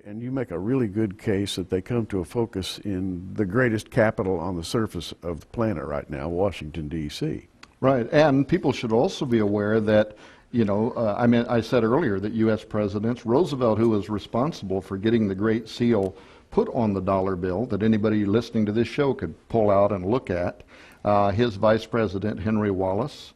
and you make a really good case that they come to a focus in the greatest capital on the surface of the planet right now, Washington, D.C. Right, and people should also be aware that, you know, I mean, I said earlier that U.S. presidents, Roosevelt, who was responsible for getting the Great Seal put on the dollar bill that anybody listening to this show could pull out and look at, his vice president, Henry Wallace,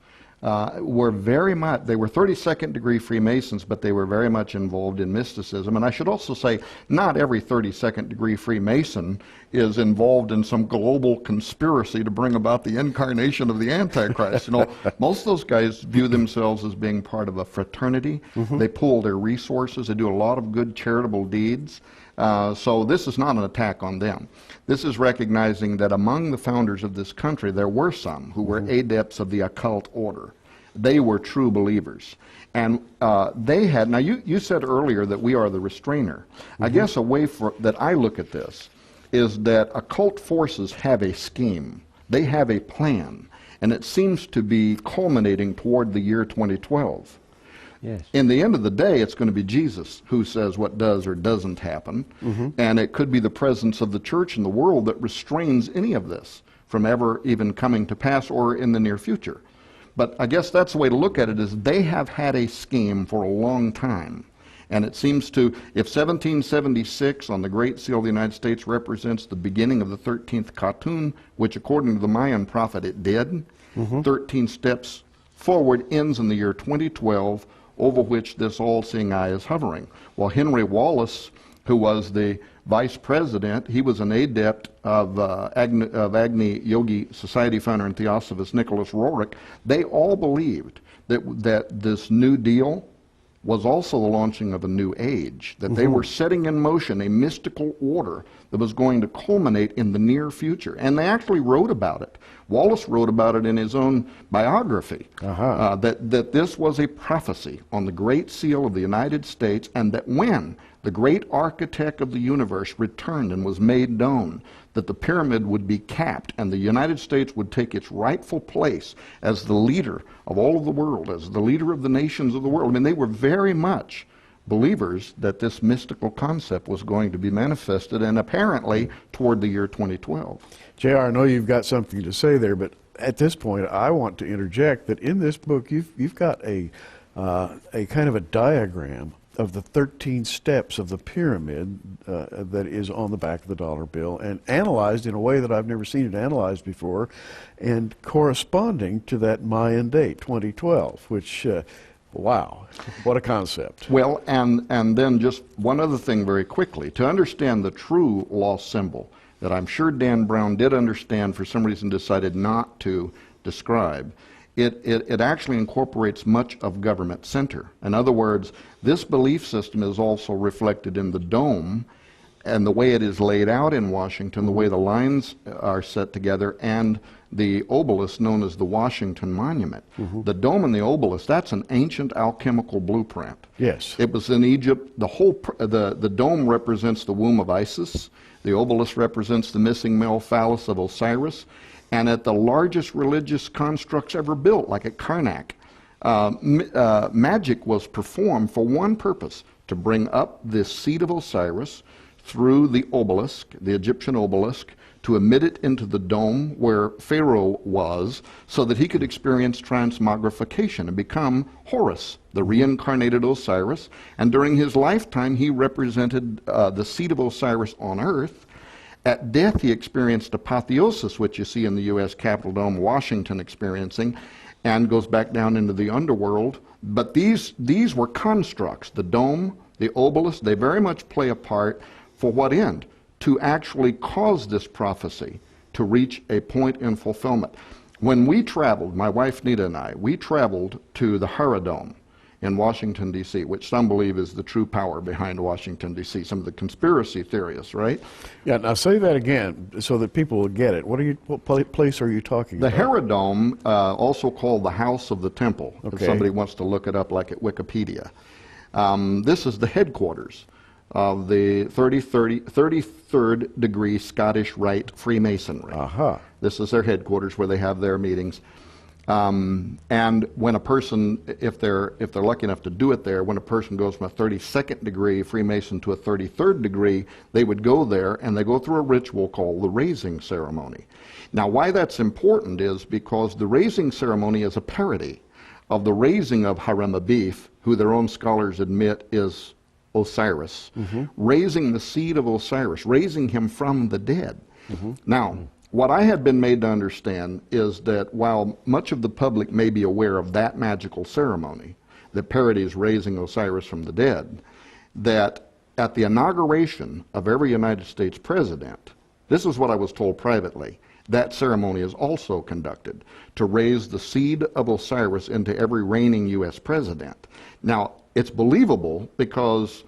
were very much, they were 32nd degree Freemasons, but they were very much involved in mysticism. And I should also say, not every 32nd degree Freemason is involved in some global conspiracy to bring about the incarnation of the Antichrist. You know, most of those guys view themselves as being part of a fraternity. They pool their resources. They do a lot of good charitable deeds. So this is not an attack on them. This is recognizing that among the founders of this country, there were some who were adepts of the occult order. They were true believers. And they had, now you said earlier that we are the restrainer. I guess a way that I look at this is that occult forces have a scheme. They have a plan. And it seems to be culminating toward the year 2012. Yes. In the end of the day, it's going to be Jesus who says what does or doesn't happen. And it could be the presence of the church in the world that restrains any of this from ever even coming to pass or in the near future. But I guess that's the way to look at it, is they have had a scheme for a long time. And it seems to, if 1776 on the Great Seal of the United States represents the beginning of the 13th Khatun, which according to the Mayan prophet it did, 13 steps forward ends in the year 2012, over which this all-seeing eye is hovering. Well, Henry Wallace, who was the vice president, he was an adept of Agni Yogi Society founder and Theosophist Nicholas Roerich. They all believed that this New Deal was also the launching of a new age, that they were setting in motion a mystical order that was going to culminate in the near future. And they actually wrote about it. Wallace wrote about it in his own biography, that this was a prophecy on the Great Seal of the United States, and that when the great architect of the universe returned and was made known, that the pyramid would be capped and the United States would take its rightful place as the leader of all of the world, as the leader of the nations of the world. I mean, they were very much believers that this mystical concept was going to be manifested, and apparently toward the year 2012. J.R., I know you've got something to say there, but at this point I want to interject that in this book you've got a kind of a diagram of the 13 steps of the pyramid that is on the back of the dollar bill, and analyzed in a way that I've never seen it analyzed before, and corresponding to that Mayan date, 2012, which, wow, what a concept. Well, and then just one other thing very quickly. To understand the true lost symbol that I'm sure Dan Brown did understand, for some reason decided not to describe, it actually incorporates much of government center. In other words, this belief system is also reflected in the dome and the way it is laid out in Washington, the way the lines are set together, and the obelisk known as the Washington Monument. The dome and the obelisk, that's an ancient alchemical blueprint. Yes. It was in Egypt. The dome represents the womb of Isis. The obelisk represents the missing male phallus of Osiris. And at the largest religious constructs ever built, like at Karnak, magic was performed for one purpose: to bring up this seed of Osiris through the obelisk, the Egyptian obelisk, to emit it into the dome where Pharaoh was, so that he could experience transmogrification and become Horus, the reincarnated Osiris. And during his lifetime, he represented the seed of Osiris on earth. At death, he experienced apotheosis, which you see in the U.S. Capitol Dome, Washington experiencing, and goes back down into the underworld. But these were constructs. The dome, the obelisk, they very much play a part. For what end? To actually cause this prophecy to reach a point in fulfillment. When we traveled, my wife Nita and I, we traveled to the Hara Dome in Washington, D.C., which some believe is the true power behind Washington, D.C., some of the conspiracy theorists, right? Yeah, now say that again so that people will get it. What place are you talking about? The Hara Dome, also called the House of the Temple, if somebody wants to look it up like at Wikipedia. This is the headquarters of the 33rd degree Scottish Rite Freemasonry. This is their headquarters where they have their meetings. And when a person, if they're lucky enough to do it there, when a person goes from a 32nd degree Freemason to a 33rd degree, they would go there and they go through a ritual called the raising ceremony. Now, why that's important is because the raising ceremony is a parody of the raising of Hiram Abiff, who their own scholars admit is Osiris, raising the seed of Osiris, raising him from the dead. Now, what I had been made to understand is that while much of the public may be aware of that magical ceremony that parodies raising Osiris from the dead, that at the inauguration of every United States president, this is what I was told privately, that ceremony is also conducted to raise the seed of Osiris into every reigning U.S. president. Now, it's believable because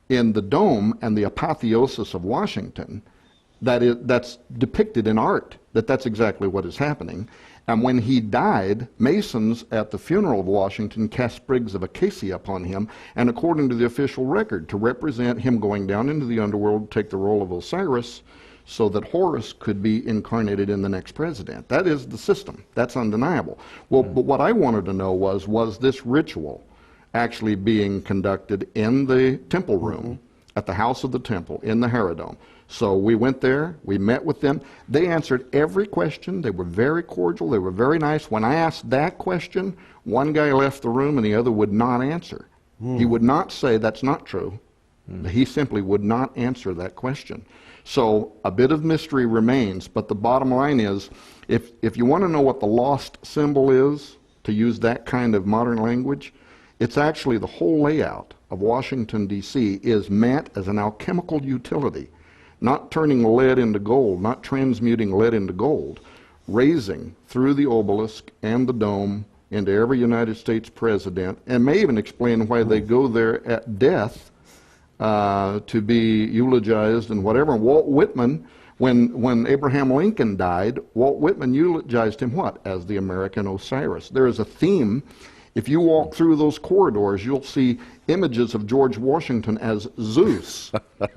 in the dome and the apotheosis of Washington, that's depicted in art, that's exactly what is happening. And when he died, Masons at the funeral of Washington cast sprigs of acacia upon him, and according to the official record, to represent him going down into the underworld to take the role of Osiris, so that Horus could be incarnated in the next president. That is the system. That's undeniable. Well, but what I wanted to know was this ritual actually being conducted in the temple room, at the house of the temple, in the Haradome? So we went there, we met with them. They answered every question. They were very cordial. They were very nice. When I asked that question, one guy left the room and the other would not answer. He would not say that's not true. He simply would not answer that question. So a bit of mystery remains, but the bottom line is, if you want to know what the lost symbol is, to use that kind of modern language, it's actually the whole layout of Washington, D.C. is meant as an alchemical utility, not turning lead into gold, not transmuting lead into gold, raising through the obelisk and the dome into every United States president, and may even explain why they go there at death to be eulogized and whatever. Walt Whitman, when Abraham Lincoln died, Walt Whitman eulogized him what? As the American Osiris. There is a theme. If you walk through those corridors, you'll see images of George Washington as Zeus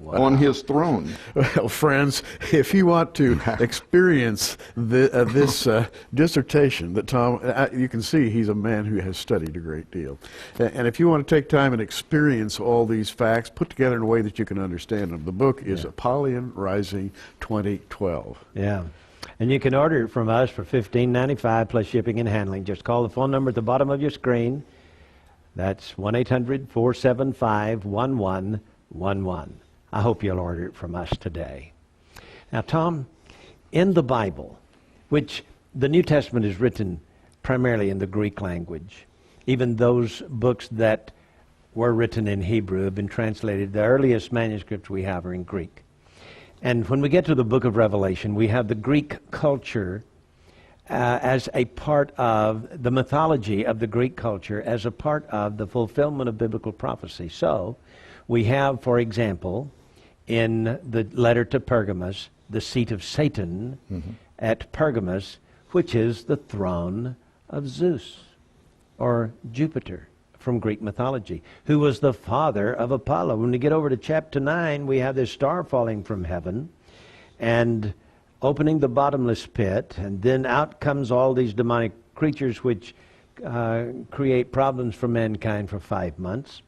on his throne. Well, friends, if you want to experience this dissertation that Tom, you can see he's a man who has studied a great deal. And if you want to take time and experience all these facts put together in a way that you can understand them, the book is Apollyon Rising 2012. Yeah. And you can order it from us for $15.95 plus shipping and handling. Just call the phone number at the bottom of your screen. That's 1-800-475-1111. I hope you'll order it from us today. Now, Tom, in the Bible, which the New Testament is written primarily in the Greek language, even those books that were written in Hebrew have been translated. The earliest manuscripts we have are in Greek. And when we get to the book of Revelation, we have the Greek culture as a part of the mythology of the Greek culture, as a part of the fulfillment of biblical prophecy. So we have, for example, in the letter to Pergamos, the seat of Satan at Pergamos, which is the throne of Zeus, or Jupiter, from Greek mythology, who was the father of Apollo. When we get over to chapter 9, we have this star falling from heaven and opening the bottomless pit, and then out comes all these demonic creatures which create problems for mankind for 5 months.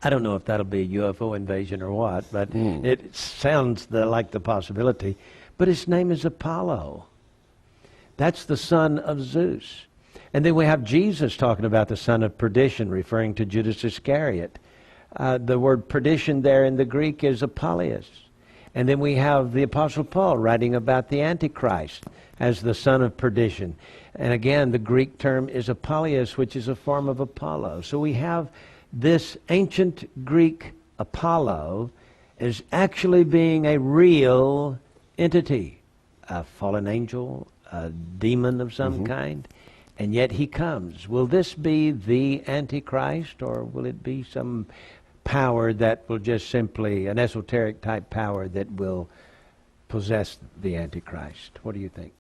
I don't know if that'll be a UFO invasion or what, but it sounds like the possibility. But his name is Apollo. That's the son of Zeus. And then we have Jesus talking about the son of perdition, referring to Judas Iscariot. The word perdition there in the Greek is Apollyon. And then we have the Apostle Paul writing about the Antichrist as the son of perdition. And again, the Greek term is Apollyon, which is a form of Apollo. So we have this ancient Greek Apollo as actually being a real entity, a fallen angel, a demon of some kind. And yet he comes. Will this be the Antichrist, or will it be some power that will just simply, an esoteric type power that will possess the Antichrist? What do you think?